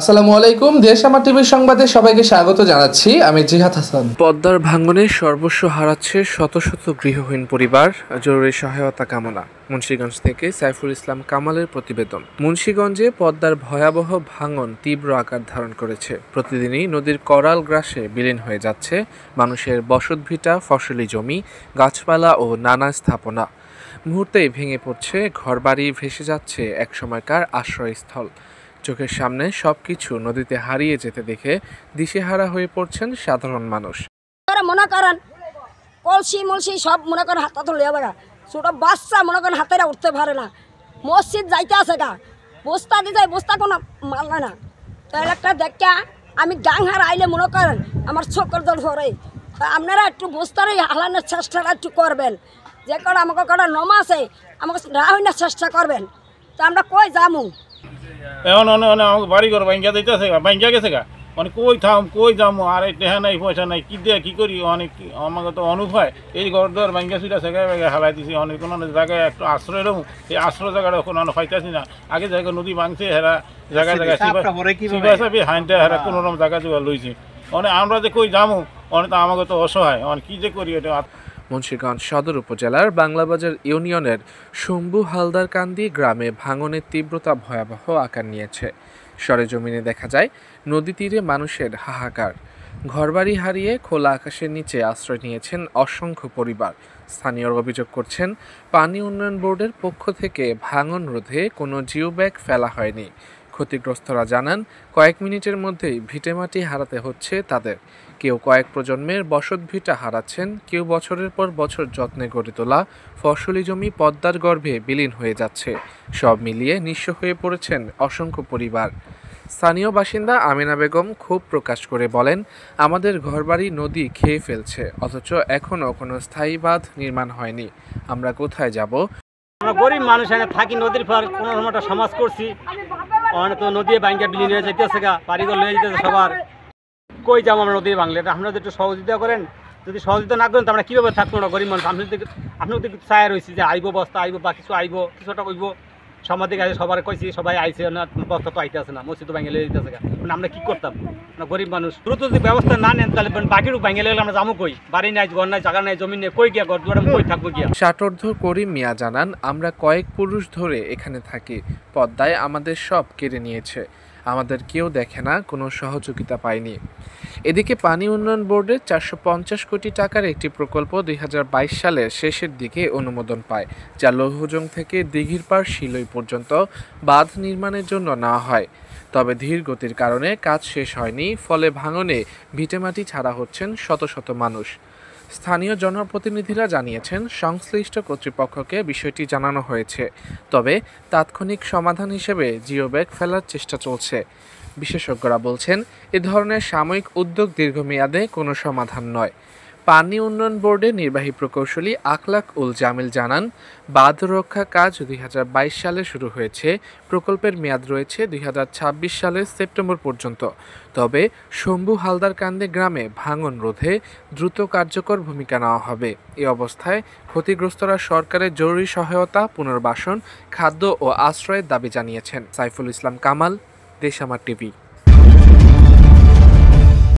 আসসালামু আলাইকুম। দেশ আমার টিভির সংবাদে সবাইকে স্বাগত জানাচ্ছি। আমি জিহাদ হাসান। পদ্মার ভাঙনে সর্বস্ব হারাচ্ছে শত শত গৃহহীন পরিবার, জরুরি সহায়তা কামনা। মুন্সিগঞ্জ থেকে সাইফুল ইসলাম কামালের প্রতিবেদন। মুন্সিগঞ্জে পদ্মার ভয়াবহ ভাঙন তীব্র আকার ধারণ করেছে। প্রতিদিনই নদীর করাল গ্রাসে বিলীন হয়ে যাচ্ছে মানুষের বসতভিটা, ফসলি জমি, গাছপালা ও নানা স্থাপনা। মুহূর্তেই ভেঙে পড়ছে ঘরবাড়ি, ভেসে যাচ্ছে একসময়কার আশ্রয়স্থল। চোখের সামনে সবকিছু নদীতে হারিয়ে যেতে দেখে দিশেহারা হয়ে পড়ছেন সাধারণ মানুষ। মনে করেন কলসি মলসি সব মনে করেন হাতে তুলে যাবে, ছোট বাচ্চা মনে করেন হাতেরা উঠতে পারে না। মসজিদ যাইতে আছে গা, বস্তা দিতে বস্তা কোনো মাল না। তাহলে একটা দেখা আমি গাংহার আইলে মনে করেন আমার চোখের জল ভরে। তা আপনারা একটু বস্তারই হালানোর চেষ্টাটা একটু করবেন, যে করে আমাকে কটা নমাসে আমাকে রাহনের চেষ্টা করবেন। তা আমরা কই যামু এখন আমাকে বাড়ি ঘর ভাঙ্গা দিতেছে গা, ভাঙ্গা গেছে গা, মানে কই যাবো আর টেহা নাই পয়সা নাই, কি দিয়ে কি করি। অনেক আমাকে তো অনুভয় এই ঘর দর ভাঙ্গা সুইটা সেগায় ভেঙে হালাই দিছি। অনেক কোনো জায়গায় একটু আশ্রয় রকম, এই আশ্রয় জায়গাটা এখন পাইতেছি না। আগে জায়গায় নদী ভাঙছে, হেরা জায়গায় জায়গায় শিবাসাবি হাইনটা হেরা কোনো রকম জায়গা জোগাড় লইছি। অনেক আমরা যে কই যাবো, অনেক তো আমাকে তো অসহায়, অনেক কি যে করি। এটা মুন্সিগঞ্জ সদর উপজেলার বাংলাবাজার ইউনিয়নের শম্ভু হালদারকান্দি গ্রামে ভাঙনের তীব্রতা ভয়াবহ আকার নিয়েছে। সরেজমিনে দেখা যায় নদী তীরে মানুষের হাহাকার। ঘরবাড়ি হারিয়ে খোলা আকাশের নিচে আশ্রয় নিয়েছেন অসংখ্য পরিবার। স্থানীয়রা অভিযোগ করছেন, পানি উন্নয়ন বোর্ডের পক্ষ থেকে ভাঙন রোধে কোনো জিওব্যাগ ফেলা হয়নি। ক্ষতিগ্রস্তরা জানান, কয়েক মিনিটের মধ্যেই ভিটেমাটি হারাতে হচ্ছে তাদের। কেউ কয়েক প্রজন্মের বসতভিটা হারাচ্ছেন, কেউ বছরের পর বছর যত্নে গড়ে তোলা ফসলি জমি পদ্মার গর্ভে বিলীন হয়ে যাচ্ছে। সব মিলিয়ে নিঃস্ব হয়ে পড়েছেন অসংখ্য পরিবার। স্থানীয় বাসিন্দা আমিনা বেগম ক্ষোভ প্রকাশ করে বলেন, আমাদের ঘরবাড়ি নদী খেয়ে ফেলছে, অথচ এখনও কোনো স্থায়ী বাঁধ নির্মাণ হয়নি। আমরা কোথায় যাব? আমরা গরিব মানুষ এখানে থাকি, নদীর পার কোনো একটা সমাজ করছি, অনেক তো নদী ভাঙ্গা বিলীন হয়ে যেতেছে গা, বাড়িঘর লয়ে যেতেছে সবার। কই যাবো আমরা নদী ভাঙলে? আপনারা একটু সহযোগিতা করেন। যদি সহযোগিতা না করেন তো আমরা কীভাবে থাকবো না গরিব মানুষ? আপনি তো চায় রয়েছি যে আইব বস্তা আইব বা কিছু আইব, কিছুটা কইব। সমাধিক আছে, সবার কইছি, সবাই আইছে না, বস্তা তো আইতে আছে না, মসজিদ ভাঙে লেগে যেতেছে গা। মানে আমরা কী করতাম? আমরা গরিব মানুষ। দ্রুত যদি ব্যবস্থা না নেন তাহলে বাকিরও ভাঙে লেগে আমরা যাবো কই? বাড়ি নাই, ঘর নাই, জায়গা নাই, জমি নেই, কই গিয়া ঘর দুয়ার কই থাকবো গিয়া? ষাটোর্ধ করিম মিয়া জানান, আমরা কয়েক পুরুষ ধরে এখানে থাকি। পদ্মায় আমাদের সব কেড়ে নিয়েছে, আমাদের কেউ দেখে না, কোনো সহযোগিতা পায়নি। এদিকে পানি উন্নয়ন বোর্ডের 450 কোটি টাকার একটি প্রকল্প 2022 সালের শেষের দিকে অনুমোদন পায়, যা লৌহজং থেকে দিঘিরপাড় শিলই পর্যন্ত বাঁধ নির্মাণের জন্য নেওয়া হয়। তবে ধীর গতির কারণে কাজ শেষ হয়নি, ফলে ভাঙনে ভিটেমাটি ছাড়া হচ্ছেন শত শত মানুষ। স্থানীয় জনপ্রতিনিধিরা জানিয়েছেন, সংশ্লিষ্ট কর্তৃপক্ষকে বিষয়টি জানানো হয়েছে, তবে তাৎক্ষণিক সমাধান হিসেবে জিওব্যাগ ফেলার চেষ্টা চলছে। বিশেষজ্ঞরা বলছেন, এ ধরনের সাময়িক উদ্যোগ দীর্ঘমেয়াদে কোনো সমাধান নয়। পানি উন্নয়ন বোর্ডের নির্বাহী প্রকৌশলী আখলাক উল জামিল জানান, বাঁধ রক্ষা কাজ 2022 সালে শুরু হয়েছে। প্রকল্পের মেয়াদ রয়েছে 2026 সালের সেপ্টেম্বর পর্যন্ত। তবে শম্ভু হালদারকান্দি গ্রামে ভাঙন রোধে দ্রুত কার্যকর ভূমিকা নেওয়া হবে। এ অবস্থায় ক্ষতিগ্রস্তরা সরকারের জরুরি সহায়তা, পুনর্বাসন, খাদ্য ও আশ্রয়ের দাবি জানিয়েছেন। সাইফুল ইসলাম কামাল, দেশ আমার টিভি।